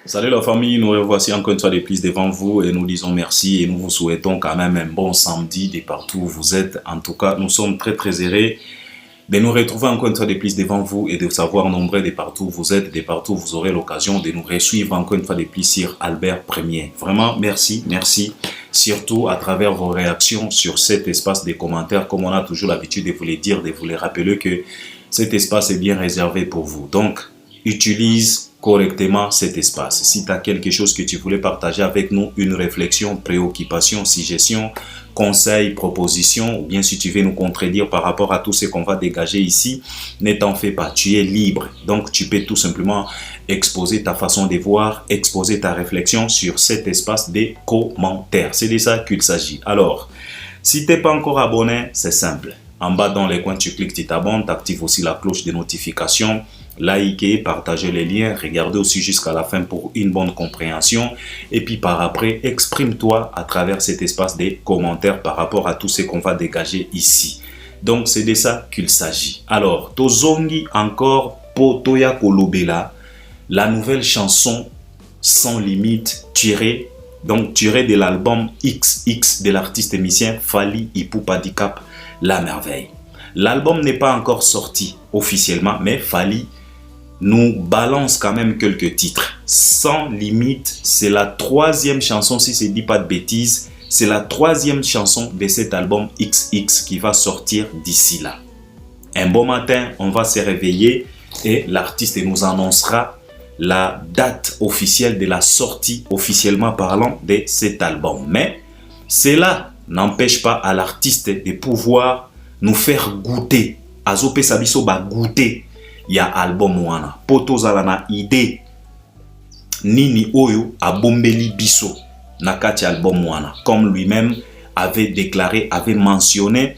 Salut la famille, nous revoici encore une fois de plus devant vous et nous disons merci et nous vous souhaitons quand même un bon samedi de partout où vous êtes. En tout cas, nous sommes très heureux de nous retrouver encore une fois de plus devant vous et de savoir nombreux de partout où vous êtes, de partout où vous aurez l'occasion de nous suivre encore une fois de plus sur Albert Premier. Vraiment, merci, surtout à travers vos réactions sur cet espace des commentaires, comme on a toujours l'habitude de vous les dire, de vous les rappeler que cet espace est bien réservé pour vous. Donc, utilise correctement cet espace. Si tu as quelque chose que tu voulais partager avec nous, une réflexion, préoccupation, suggestion, conseil, proposition, ou bien si tu veux nous contredire par rapport à tout ce qu'on va dégager ici, ne t'en fais pas, tu es libre. Donc tu peux tout simplement exposer ta façon de voir, exposer ta réflexion sur cet espace des commentaires. C'est de ça qu'il s'agit. Alors, si tu n'es pas encore abonné, c'est simple. En bas dans les coins, tu cliques, tu t'abonnes, tu actives aussi la cloche de notification, likez, partagez les liens, regardez aussi jusqu'à la fin pour une bonne compréhension. Et puis par après, exprime-toi à travers cet espace des commentaires par rapport à tout ce qu'on va dégager ici. Donc c'est de ça qu'il s'agit. Alors, Tozongi encore Potoya Kolobela, la nouvelle chanson Sans Limite tirée de l'album XX de l'artiste émissien Fally Ipupa Dicap, La Merveille. L'album n'est pas encore sorti officiellement, mais Fally nous balance quand même quelques titres. Sans Limite, c'est la troisième chanson, si je ne dis pas de bêtises, c'est la troisième chanson de cet album XX qui va sortir d'ici là. Un bon matin, on va se réveiller et l'artiste nous annoncera la date officielle de la sortie, officiellement parlant, de cet album. Mais cela n'empêche pas à l'artiste de pouvoir nous faire goûter. Azope Sabiso ba goûter ya album wana. Poto zalana idée nini oyo abombeli biso nakati album wana. Comme lui-même avait déclaré, avait mentionné,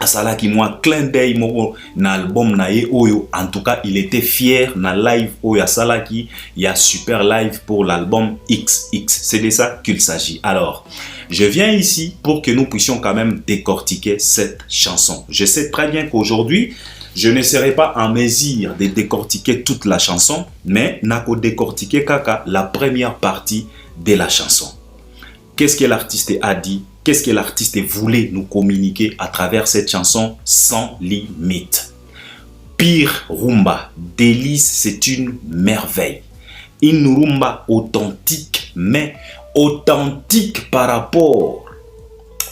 asalaki moi clin d'œil moko na album na ye oyo. En tout cas, il était fier na live oyo asalaki, il y a super live pour l'album XX. C'est de ça qu'il s'agit. Alors, je viens ici pour que nous puissions quand même décortiquer cette chanson. Je sais très bien qu'aujourd'hui, je ne serai pas en mesure de décortiquer toute la chanson, mais nako décortiquer kaka la première partie de la chanson. Qu'est-ce que l'artiste a dit? Qu'est-ce que l'artiste voulait nous communiquer à travers cette chanson Sans Limite? Pire rumba, délice, c'est une merveille. Une rumba authentique, mais authentique par rapport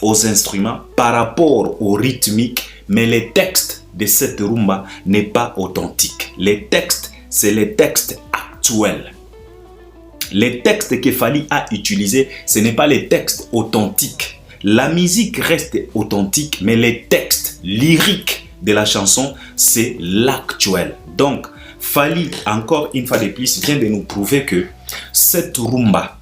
aux instruments, par rapport aux rythmiques, mais les textes de cette rumba n'est pas authentique. Les textes, c'est les textes actuels. Les textes que Fally a utilisés, ce n'est pas les textes authentiques. La musique reste authentique, mais les textes lyriques de la chanson, c'est l'actuel. Donc, Fally, encore une fois de plus, vient de nous prouver que cette rumba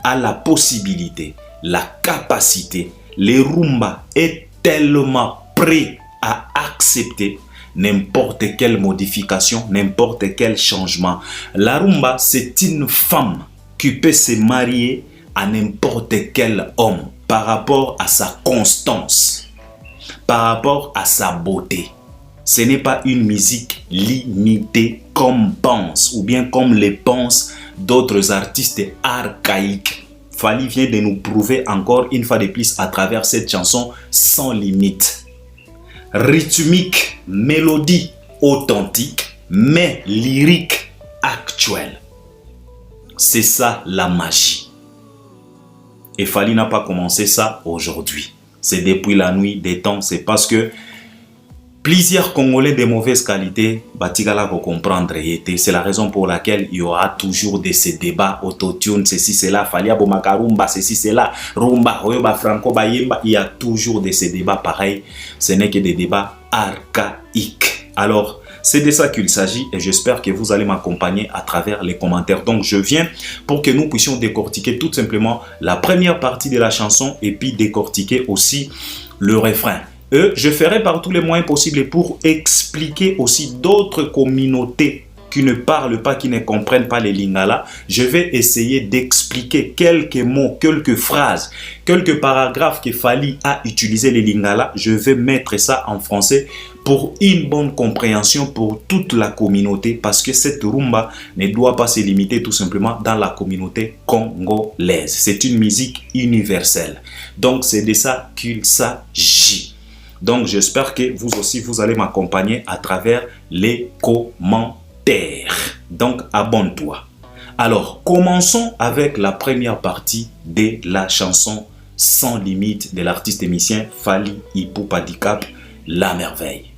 a la possibilité, la capacité. Le rumba est tellement prêt à accepter n'importe quelle modification, n'importe quel changement. La rumba, c'est une femme qui peut se marier à n'importe quel homme par rapport à sa constance, par rapport à sa beauté. Ce n'est pas une musique limitée comme pense ou bien comme les pensent d'autres artistes archaïques. Fally vient de nous prouver encore une fois de plus à travers cette chanson Sans Limite. Rythmique, mélodie authentique, mais lyrique actuelle. C'est ça la magie. Et Fally n'a pas commencé ça aujourd'hui. C'est depuis la nuit des temps. C'est parce que plusieurs Congolais de mauvaise qualité, Batigala va comprendre. C'est la raison pour laquelle il y aura toujours de ces débats autotune, ceci, cela, Fally Abomakarumba, ceci, cela, rumba, oyoba, franco, bayemba. Il y a toujours de ces débats pareils. Ce n'est que des débats archaïques. Alors, c'est de ça qu'il s'agit et j'espère que vous allez m'accompagner à travers les commentaires. Donc, je viens pour que nous puissions décortiquer tout simplement la première partie de la chanson et puis décortiquer aussi le refrain. Je ferai par tous les moyens possibles pour expliquer aussi d'autres communautés qui ne parlent pas, qui ne comprennent pas les lingala. Je vais essayer d'expliquer quelques mots, quelques phrases, quelques paragraphes que Fally a utilisé les lingala. Je vais mettre ça en français pour une bonne compréhension pour toute la communauté, parce que cette rumba ne doit pas se limiter tout simplement dans la communauté congolaise. C'est une musique universelle. Donc c'est de ça qu'il s'agit. Donc j'espère que vous aussi, vous allez m'accompagner à travers les commentaires. Donc abonne-toi. Alors, commençons avec la première partie de la chanson Sans limite de l'artiste émissien Fally Ipupa Dicap, La Merveille.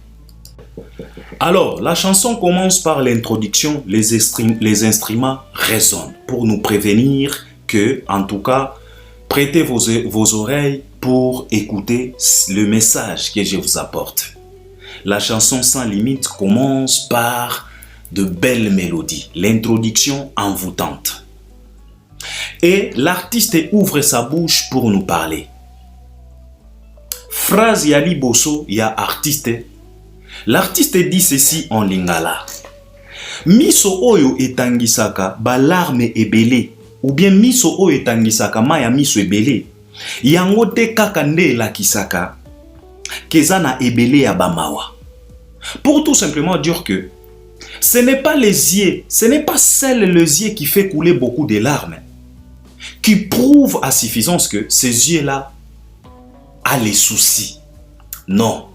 Alors, la chanson commence par l'introduction, les instruments résonnent pour nous prévenir que, en tout cas, prêtez vos oreilles pour écouter le message que je vous apporte. La chanson Sans limite commence par de belles mélodies, l'introduction envoûtante. Et l'artiste ouvre sa bouche pour nous parler. Phrase Yali Bosso, ya artiste. L'artiste dit ceci en lingala. Miso oyo etangisaka ba larme ebele, ou bien miso oyo etangisaka maya miso ebele. Yango te kaka nde elakisaka kezana ebele ya bamawa. Pour tout simplement dire que ce n'est pas les yeux, ce n'est pas seul les yeux qui fait couler beaucoup de larmes, qui prouve à suffisance que ces yeux-là a les soucis. Non.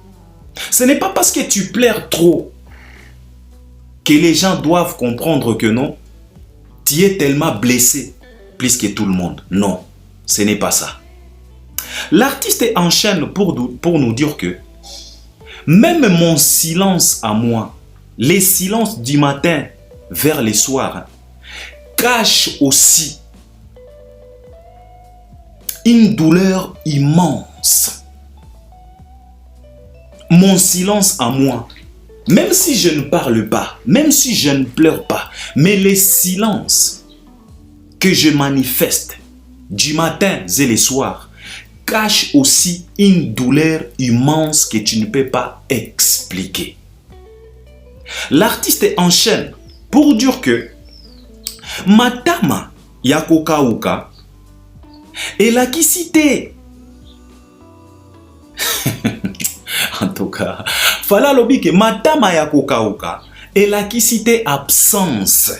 Ce n'est pas parce que tu pleures trop que les gens doivent comprendre que non, tu es tellement blessé plus que tout le monde. Non, ce n'est pas ça. L'artiste enchaîne pour nous dire que même mon silence à moi, les silences du matin vers le soir, cachent aussi une douleur immense. Mon silence à moi, même si je ne parle pas, même si je ne pleure pas, mais les silences que je manifeste du matin et le soir cachent aussi une douleur immense que tu ne peux pas expliquer. L'artiste enchaîne pour dire que Matama Yakokauka et la kisite. En tout cas, fala lobi que Matama Yakokauka et la kisite absence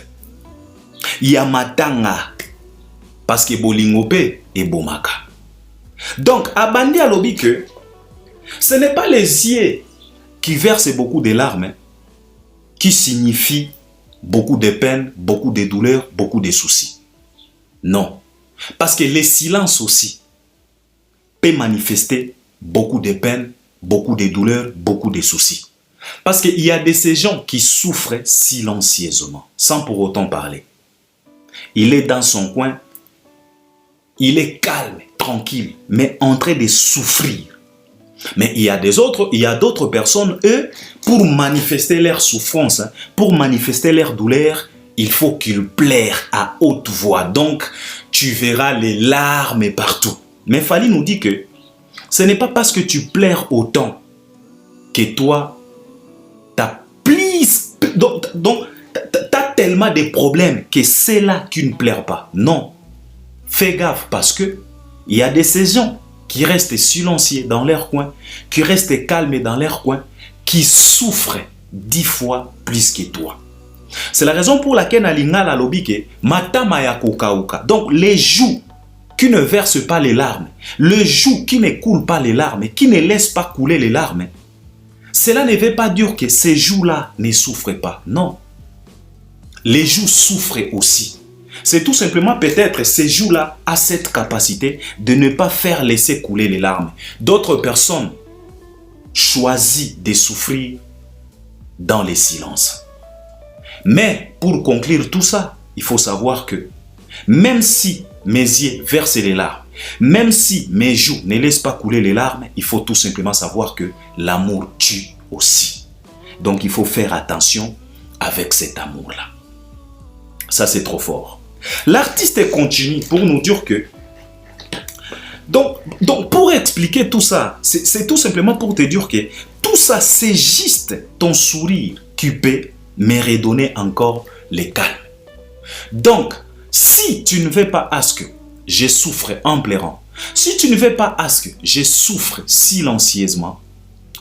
Yamatanga parce que bolingope et bomaka. Donc, abandi a lobi que ce n'est pas les yeux qui versent beaucoup de larmes, qui signifie beaucoup de peine, beaucoup de douleurs, beaucoup de soucis. Non. Parce que le silence aussi peut manifester beaucoup de peine, beaucoup de douleurs, beaucoup de soucis. Parce qu'il y a de ces gens qui souffrent silencieusement, sans pour autant parler. Il est dans son coin, il est calme, tranquille, mais en train de souffrir. Mais il y a d'autres personnes, eux, pour manifester leur souffrance, pour manifester leur douleur, il faut qu'ils pleurent à haute voix. Donc, tu verras les larmes partout. Mais Fally nous dit que ce n'est pas parce que tu pleures autant que toi, t'as tellement de problèmes que c'est là que tu ne pleures pas. Non. Fais gaffe parce que il y a des saisons qui restent silencieux dans leur coin, qui restent calmes dans leur coin, qui souffrent 10 fois plus que toi. C'est la raison pour laquelle Nalinga la lobike matama ya kokauka. Donc les joues qui ne versent pas les larmes, les joues qui ne coulent pas les larmes, qui ne laissent pas couler les larmes, cela ne veut pas dire que ces joues-là ne souffrent pas. Non. Les joues souffrent aussi. C'est tout simplement peut-être ces joues-là a cette capacité de ne pas faire laisser couler les larmes. D'autres personnes choisissent de souffrir dans les silences. Mais pour conclure tout ça, il faut savoir que même si mes yeux versent les larmes, même si mes joues ne laissent pas couler les larmes, il faut tout simplement savoir que l'amour tue aussi. Donc il faut faire attention avec cet amour-là. Ça c'est trop fort. L'artiste continue pour nous dire que donc pour expliquer tout ça, c'est tout simplement pour te dire que tout ça c'est juste ton sourire qui peut me redonner encore le calme. Donc si tu ne veux pas à ce que je souffre en pleurant, si tu ne veux pas à ce que je souffre silencieusement,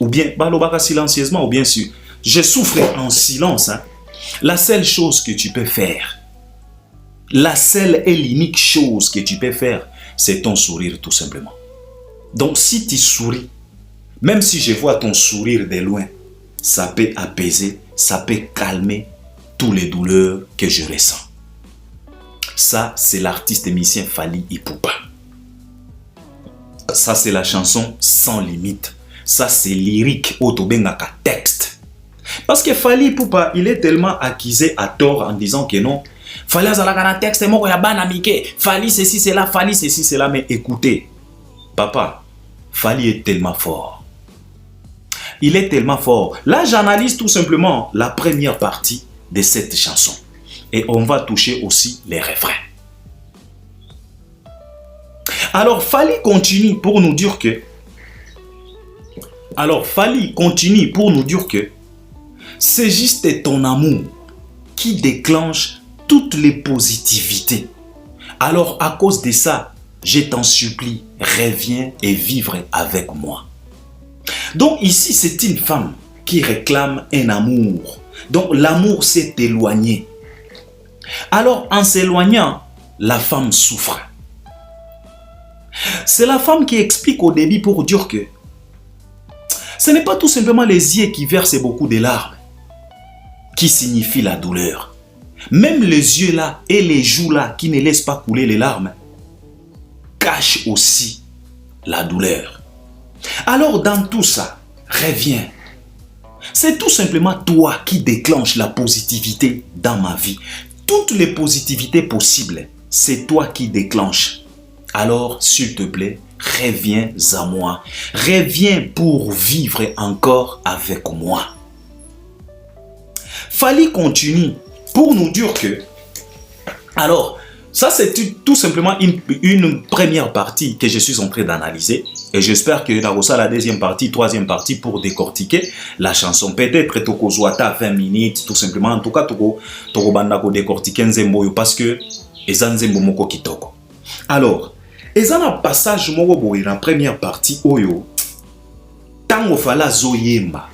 ou bien balobaka silencieusement, ou bien sûr, je souffre en silence. Hein. La seule chose que tu peux faire, la seule et l'unique chose que tu peux faire, c'est ton sourire tout simplement. Donc si tu souris, même si je vois ton sourire de loin, ça peut apaiser, ça peut calmer toutes les douleurs que je ressens. Ça, c'est l'artiste musicien Fally Ipupa. Ça, c'est la chanson Sans limite. Ça, c'est lyrique, autobengaka texte. Parce que Fally Ipupa, il est tellement accusé à tort en disant que non, Fally azalaka texte, moko ya bana mike, Fally ceci, c'est là, Fally ceci, c'est là. Mais écoutez, papa, Fally est tellement fort. Il est tellement fort. Là, j'analyse tout simplement la première partie de cette chanson. Et on va toucher aussi les refrains. Alors, Fally continue pour nous dire que... c'est juste ton amour qui déclenche toutes les positivités. Alors, à cause de ça, je t'en supplie, reviens et vivre avec moi. Donc ici, c'est une femme qui réclame un amour. Donc l'amour s'est éloigné. Alors en s'éloignant, la femme souffre. C'est la femme qui explique au début pour dire que ce n'est pas tout simplement les yeux qui versent beaucoup de larmes qui signifient la douleur. Même les yeux là et les joues là qui ne laissent pas couler les larmes cachent aussi la douleur. Alors dans tout ça, reviens. C'est tout simplement toi qui déclenche la positivité dans ma vie. Toutes les positivités possibles, c'est toi qui déclenche. Alors s'il te plaît, reviens à moi. Reviens pour vivre encore avec moi. Fally continue pour nous dire que... Alors, ça c'est tout simplement une première partie que je suis en train d'analyser. Et j'espère que dans la deuxième partie, troisième partie pour décortiquer la chanson. Peut-être Toko Zwata 20 minutes, tout simplement. En tout cas, Toko Bandako décortiquer Nzembo parce que Eza Nzembo Moko Kitoko. Alors, Eza na passage Moko Boy dans la première partie, Oyo, Tango Fala Zoyemba,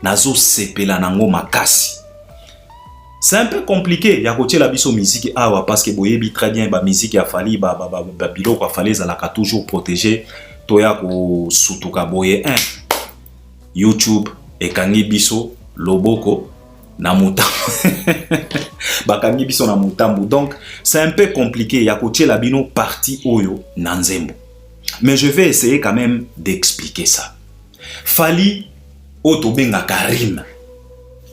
Nazo Sepela Nango Makasi. C'est un peu compliqué. Il y a côté la biso musique parce que boyebi très bien ba musique a fallu bilo a fallu zalaka toujours protéger toya ko sutuka boye YouTube et kangi biso loboko na mutambu ba kangi biso na mutambu. Donc c'est un peu compliqué. Il y a côté la bino partie oyo na nzembo. Mais je vais essayer quand même d'expliquer ça. Fally otobenga karim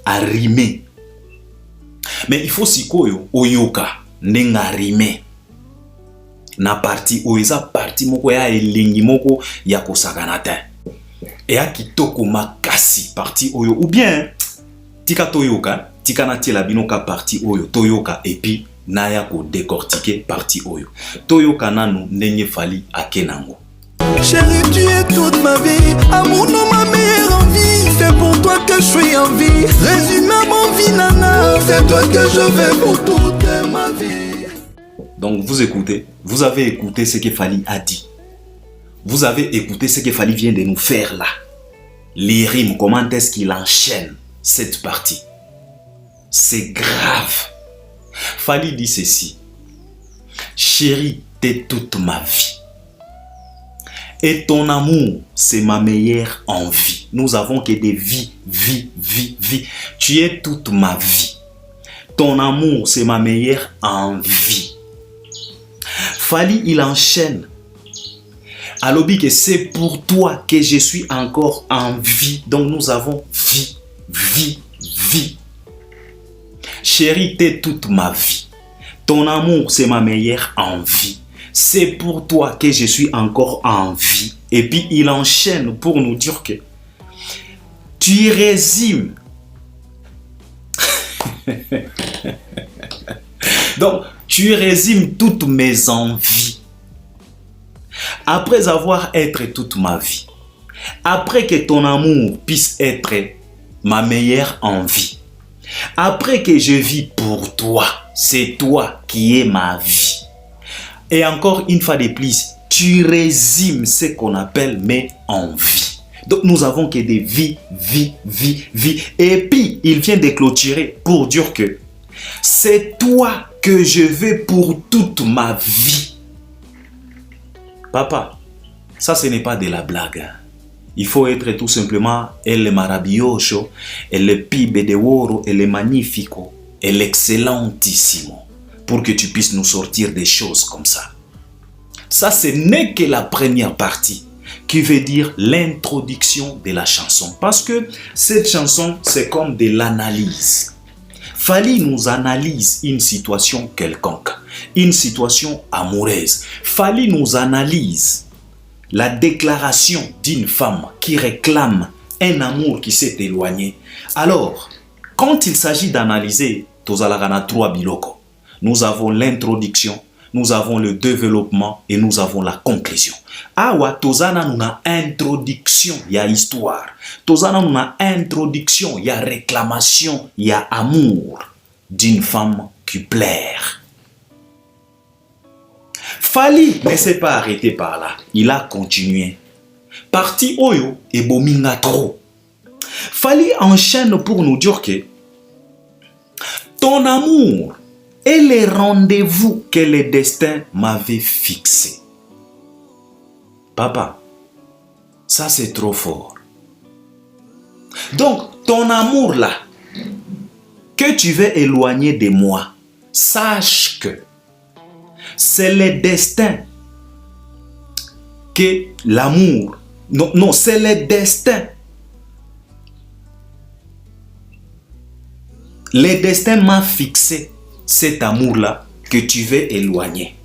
a rimé. Mais il faut sikoyo oyoka nenga rime na parti oiza parti moko ya elengi moko ya kosakana te et ya kitoko makasi parti oyo ou bien tika toyoka tika na tiela binoka parti oyo toyoka et puis na ya ko décortiquer parti oyo toyoka nanu ndenge Fally akenango. Chérie, tu es toute ma vie, amour non ma meilleure envie. C'est pour toi que je suis en vie. Résumé mon vie nana, c'est toi que je vais pour toute ma vie. Donc vous écoutez, vous avez écouté ce que Fally a dit. Vous avez écouté ce que Fally vient de nous faire là. Les rimes, comment est-ce qu'il enchaîne cette partie. C'est grave. Fally dit ceci. Chérie, t'es toute ma vie. Et ton amour, c'est ma meilleure envie. Nous avons que des vies, vie. Tu es toute ma vie. Ton amour, c'est ma meilleure envie. Fally, il enchaîne. Alobi que c'est pour toi que je suis encore en vie. Donc nous avons vie. Chérie, t'es toute ma vie. Ton amour, c'est ma meilleure envie. C'est pour toi que je suis encore en vie. Et puis il enchaîne pour nous dire que tu résumes. Donc, tu résumes toutes mes envies. Après avoir été toute ma vie, après que ton amour puisse être ma meilleure envie, après que je vis pour toi, c'est toi qui es ma vie. Et encore une fois de plus, tu résumes ce qu'on appelle mes envies. Donc nous avons que des vies. Et puis il vient de clôturer pour dire que c'est toi que je veux pour toute ma vie. Papa, ça ce n'est pas de la blague. Il faut être tout simplement el maravilloso, el pibe de oro, el magnifico, el excellentissimo, pour que tu puisses nous sortir des choses comme ça. Ça, ce n'est que la première partie, qui veut dire l'introduction de la chanson. Parce que cette chanson, c'est comme de l'analyse. Fally nous analyse une situation quelconque, une situation amoureuse. Fally nous analyse la déclaration d'une femme qui réclame un amour qui s'est éloigné. Alors, quand il s'agit d'analyser Tozalagana 3 biloko, nous avons l'introduction, nous avons le développement et nous avons la conclusion. Awa Tozana nous a introduction, il y a histoire. Tozana nous a introduction, il y a réclamation, il y a amour d'une femme qui plaire. Fally ne s'est pas arrêté par là. Il a continué. Parti Oyo et Bominga trop. Fally enchaîne pour nous dire que ton amour est les rendez-vous que le destin m'avait fixés. Papa, ça c'est trop fort. Donc, ton amour là, que tu veux éloigner de moi, sache que c'est le destin que l'amour, non, c'est le destin. Le destin m'a fixé cet amour-là que tu veux éloigner.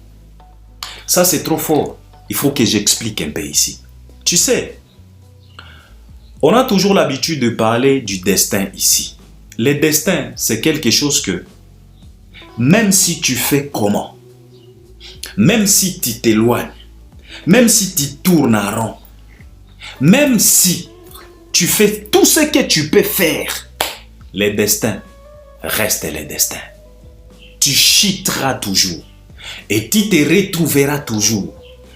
Ça, c'est trop fort. Il faut que j'explique un peu ici. Tu sais, on a toujours l'habitude de parler du destin ici. Le destin, c'est quelque chose que, même si tu fais comment, même si tu t'éloignes, même si tu tournes en rond, même si tu fais tout ce que tu peux faire, le destin reste le destin. Tu chiteras toujours et tu te retrouveras toujours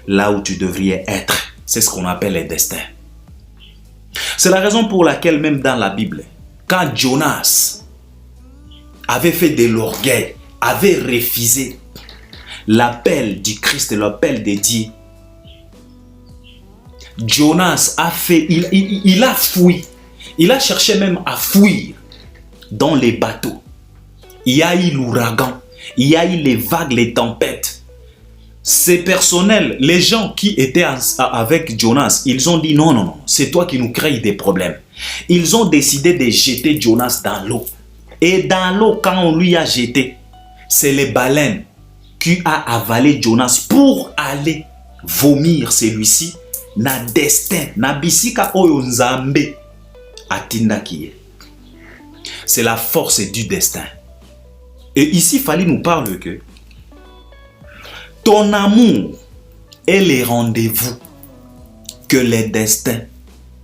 là où tu devrais être. C'est ce qu'on appelle le destin. C'est la raison pour laquelle même dans la Bible, quand Jonas avait fait de l'orgueil, avait refusé l'appel du Christ, l'appel de Dieu, Jonas a fait, il a fui. Il a cherché même à fuir dans les bateaux. Il y a eu l'ouragan, il y a eu les vagues, les tempêtes. Ces personnels, les gens qui étaient avec Jonas, ils ont dit non, non, non, c'est toi qui nous crées des problèmes. Ils ont décidé de jeter Jonas dans l'eau. Et dans l'eau, quand on lui a jeté, c'est les baleines qui a avalé Jonas pour aller vomir celui-ci. Na destin, na bisika oyo nzambe atinda kiye. C'est la force du destin. Et ici, Fally nous parle que ton amour est les rendez-vous que le destin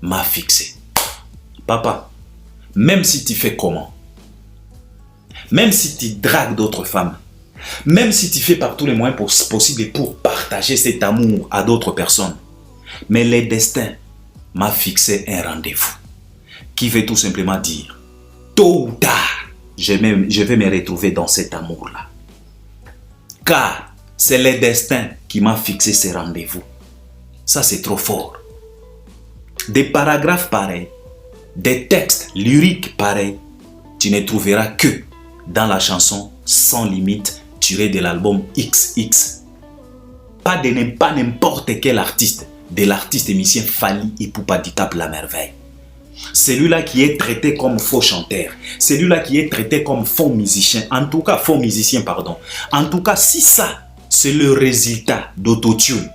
m'a fixé. Papa, même si tu fais comment, même si tu dragues d'autres femmes, même si tu fais par tous les moyens possibles pour partager cet amour à d'autres personnes, mais le destin m'a fixé un rendez-vous qui veut tout simplement dire tôt ou tard, je vais me retrouver dans cet amour-là. Car c'est le destin qui m'a fixé ce rendez-vous. Ça, c'est trop fort. Des paragraphes pareils, des textes lyriques pareils, tu ne trouveras que dans la chanson Sans limite tirée de l'album XX. Pas n'importe quel artiste, de l'artiste émissien Fally Ipupa Dicap La Merveille. Celui-là qui est traité comme faux chanteur, celui-là qui est traité comme faux musicien, en tout cas faux musicien, pardon. En tout cas, si ça, c'est le résultat d'autotune,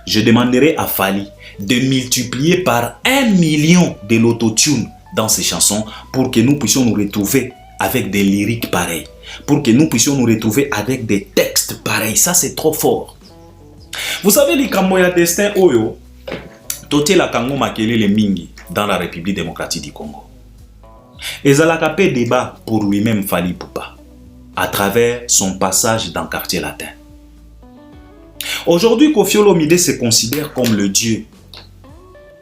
je demanderai à Fally de multiplier par 1 million de l'autotune dans ses chansons pour que nous puissions nous retrouver avec des lyriques pareils, pour que nous puissions nous retrouver avec des textes pareils. Ça, c'est trop fort. Vous savez, les Kamoya Destin Oyo, Toté la Kango Makele le Mingi dans la République démocratique du Congo. Et Zalakapé débat pour lui-même Fally Ipupa à travers son passage dans Quartier Latin. Aujourd'hui, Koffi Olomide se considère comme le dieu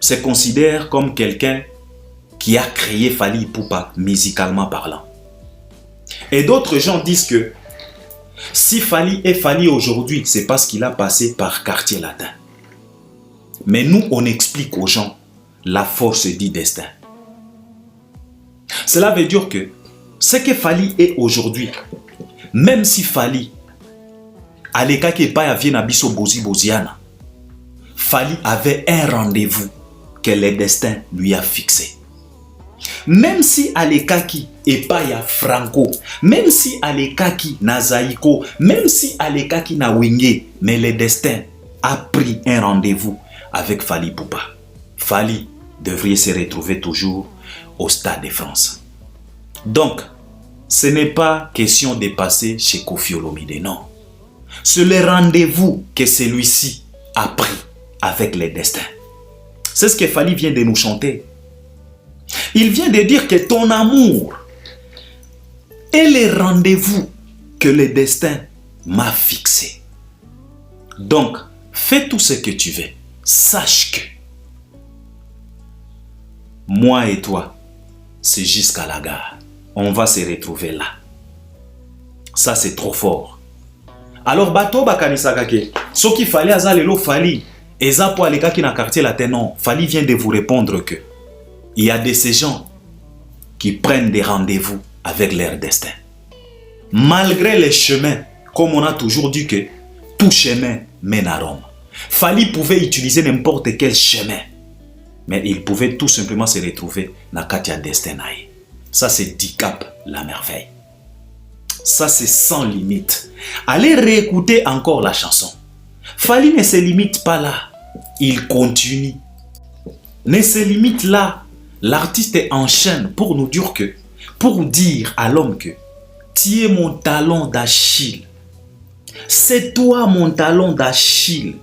se considère comme quelqu'un qui a créé Fally Ipupa musicalement parlant. Et d'autres gens disent que si Fally est Fally aujourd'hui, c'est parce qu'il a passé par Quartier Latin. Mais nous, on explique aux gens la force du destin. Cela veut dire que ce que Fally est aujourd'hui, même si Fally alekaki epai ya vie na biso boziana, Fally avait un rendez-vous que le destin lui a fixé. Même si alekaki epai ya Franco, même si alekaki na Zaiko, même si alekaki na Wenge, mais le destin a pris un rendez-vous avec Fally Ipupa. Fally devrait se retrouver toujours au Stade de France. Donc, ce n'est pas question de passer chez Koffi Olomide, non. C'est le rendez-vous que celui-ci a pris avec le destin. C'est ce que Fally vient de nous chanter. Il vient de dire que ton amour est le rendez-vous que le destin m'a fixé. Donc, fais tout ce que tu veux. Sache que moi et toi, c'est jusqu'à la gare. On va se retrouver là. Ça, c'est trop fort. Alors, bato bakanisaka ke, ce qu'il fallait à Zalelo Fally, et ça pour aller qui na quartier latin, non. Fally vient de vous répondre que il y a de ces gens qui prennent des rendez-vous avec leur destin. Malgré les chemins, comme on a toujours dit que tout chemin mène à Rome. Fally pouvait utiliser n'importe quel chemin, mais il pouvait tout simplement se retrouver dans Katia Destin. Ça, c'est Dicap, la merveille. Ça, c'est sans limite. Allez réécouter encore la chanson. Fally ne se limite pas là. Il continue. Ne se limite là. L'artiste enchaîne pour nous dire que, pour dire à l'homme que tu es mon talon d'Achille. C'est toi mon talon d'Achille.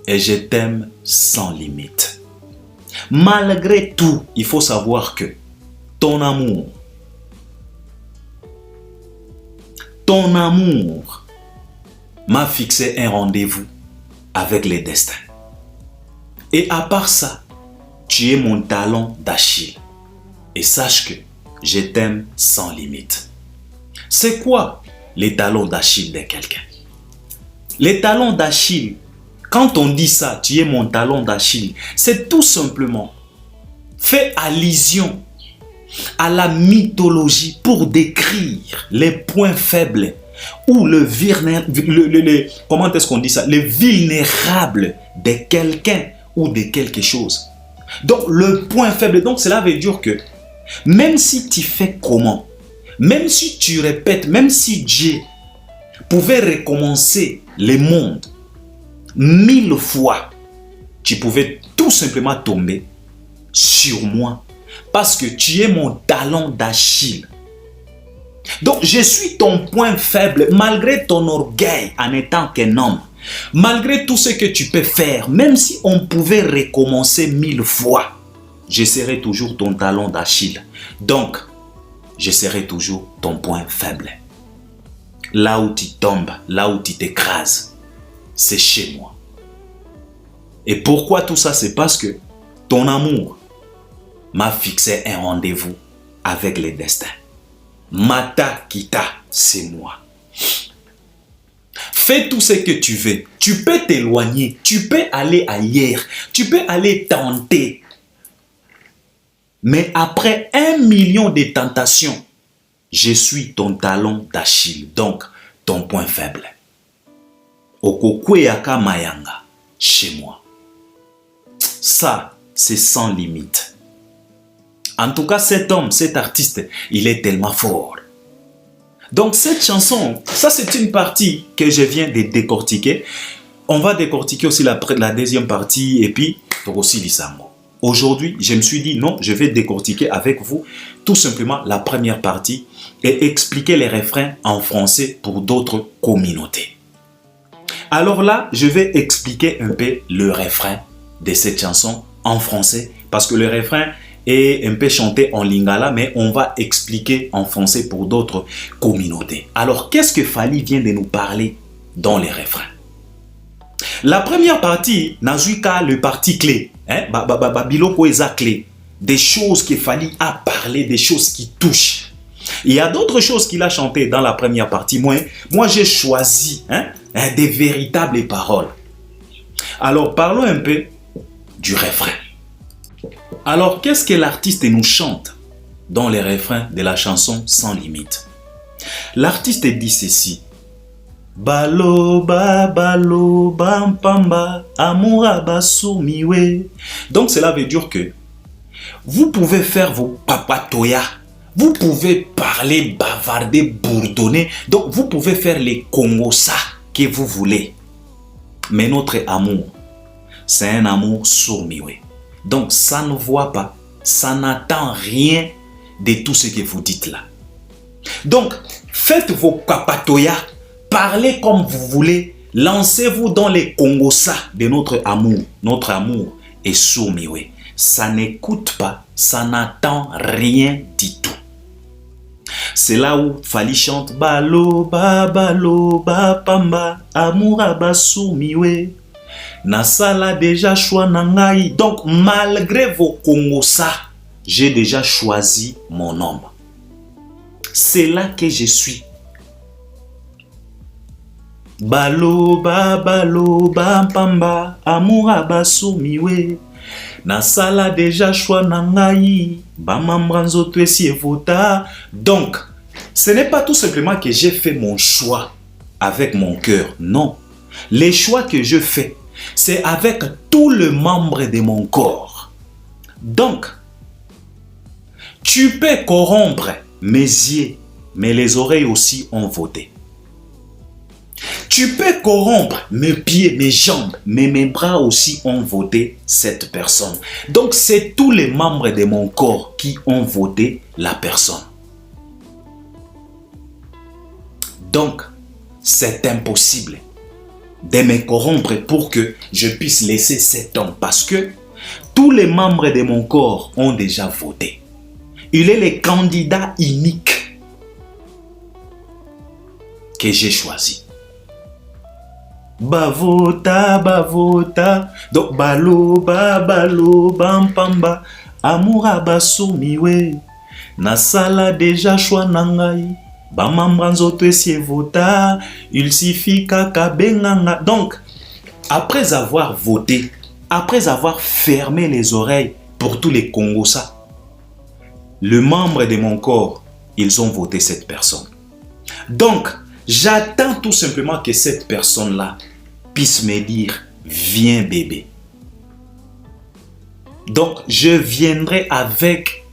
Et je t'aime sans limite. Malgré tout, il faut savoir que ton amour m'a fixé un rendez-vous avec les destins. Et à part ça, tu es mon talon d'Achille. Et sache que je t'aime sans limite. C'est quoi les talons d'Achille de quelqu'un? Les talons d'Achille, quand on dit ça, tu es mon talon d'Achille, c'est tout simplement fait allusion à la mythologie pour décrire les points faibles ou comment est-ce qu'on dit ça, le vulnérable de quelqu'un ou de quelque chose. Donc le point faible, donc cela veut dire que même si tu fais comment, même si tu répètes, même si Dieu pouvait recommencer le monde 1000 fois, tu pouvais tout simplement tomber sur moi parce que tu es mon talon d'Achille. Donc je suis ton point faible malgré ton orgueil en étant qu'un homme. Malgré tout ce que tu peux faire, même si on pouvait recommencer 1000 fois, je serai toujours ton talon d'Achille. Donc, je serai toujours ton point faible. Là où tu tombes, là où tu t'écrases, c'est chez moi. Et pourquoi tout ça? C'est parce que ton amour m'a fixé un rendez-vous avec les destins. Mata Kita, c'est moi. Fais tout ce que tu veux. Tu peux t'éloigner. Tu peux aller ailleurs. Tu peux aller tenter. Mais après 1 million de tentations, je suis ton talon d'Achille. Donc, ton point faible. Okokweyaka Mayanga, chez moi. Ça, c'est sans limite. En tout cas, cet homme, cet artiste, il est tellement fort. Donc cette chanson, ça c'est une partie que je viens de décortiquer. On va décortiquer aussi la deuxième partie et puis aussi l'Isango. Aujourd'hui, je me suis dit non, je vais décortiquer avec vous tout simplement la première partie et expliquer les refrains en français pour d'autres communautés. Alors là, je vais expliquer un peu le refrain de cette chanson en français parce que le refrain est un peu chanté en lingala, mais on va expliquer en français pour d'autres communautés. Alors, qu'est-ce que Fally vient de nous parler dans les refrains? La première partie, Nazuika, le parti clé. Biloko eza clé. Des choses qu'il fallait à parler, des choses qui touchent. Il y a d'autres choses qu'il a chantées dans la première partie. Moi j'ai choisi des véritables paroles. Alors, parlons un peu du refrain. Alors, qu'est-ce que l'artiste nous chante dans les refrains de la chanson Sans Limite? L'artiste dit ceci. Baloba, baloba, mpamba, amoura basumiwe. Donc, cela veut dire que vous pouvez faire vos papatoya. Vous pouvez parler, bavarder, bourdonner. Donc, vous pouvez faire les kongosa que vous voulez. Mais notre amour, c'est un amour sourd-muet. Donc, ça ne voit pas, ça n'attend rien de tout ce que vous dites là. Donc, faites vos papatoya, parlez comme vous voulez, lancez-vous dans les kongosa de notre amour. Notre amour est sourd-muet. Ça n'écoute pas, ça n'attend rien du tout. C'est là où Fally chante Baloba, baloba, pamba, amour abasumiwe. Nasala déjà choix nangai. Donc, malgré vos kongosa, j'ai déjà choisi mon homme. C'est là que je suis. Baloba, baloba, pamba, amour abasumiwe. Nasala déjà choix nangai. Donc, ce n'est pas tout simplement que j'ai fait mon choix avec mon cœur. Non. Les choix que je fais, c'est avec tous les membres de mon corps. Donc, tu peux corrompre mes yeux, mais les oreilles aussi ont voté. Tu peux corrompre mes pieds, mes jambes, mais mes bras aussi ont voté cette personne. Donc, c'est tous les membres de mon corps qui ont voté la personne. Donc, c'est impossible de me corrompre pour que je puisse laisser cet homme. Parce que tous les membres de mon corps ont déjà voté. Il est le candidat unique que j'ai choisi. Bavota, bavota, donc baloba, baloba, mpamba, amoura basumiwe, nasala déjà choix nangai, bamambranzo te vota, il suffit kaka benganga. Donc, après avoir voté, après avoir fermé les oreilles pour tous les kongosa, les membres de mon corps, ils ont voté cette personne. Donc, j'attends tout simplement que cette personne-là puisse me dire « Viens bébé ». Donc, je viendrai avec,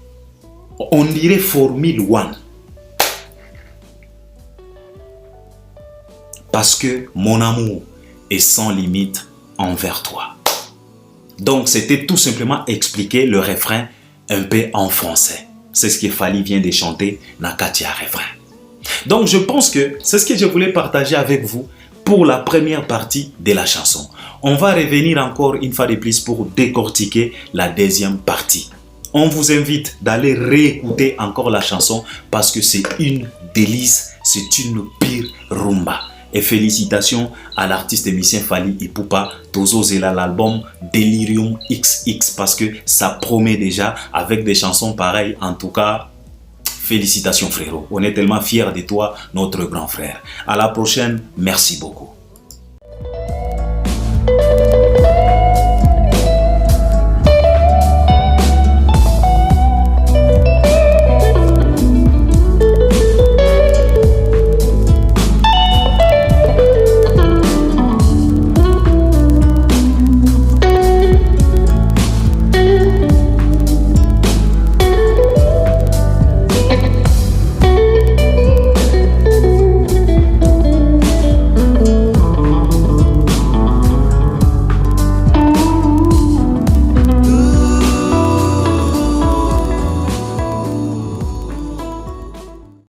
on dirait Formule 1. Parce que mon amour est sans limite envers toi. Donc, c'était tout simplement expliquer le refrain un peu en français. C'est ce que Fally vient de chanter dans Katia refrain. Donc, je pense que c'est ce que je voulais partager avec vous pour la première partie de la chanson. On va revenir encore une fois de plus pour décortiquer la deuxième partie. On vous invite d'aller réécouter encore la chanson parce que c'est une délice, c'est une pure rumba. Et félicitations à l'artiste musicien Fally Ipupa, Tozo Zela, l'album Delirium XX parce que ça promet déjà avec des chansons pareilles. En tout cas, félicitations frérot, on est tellement fiers de toi, notre grand frère. À la prochaine, merci beaucoup.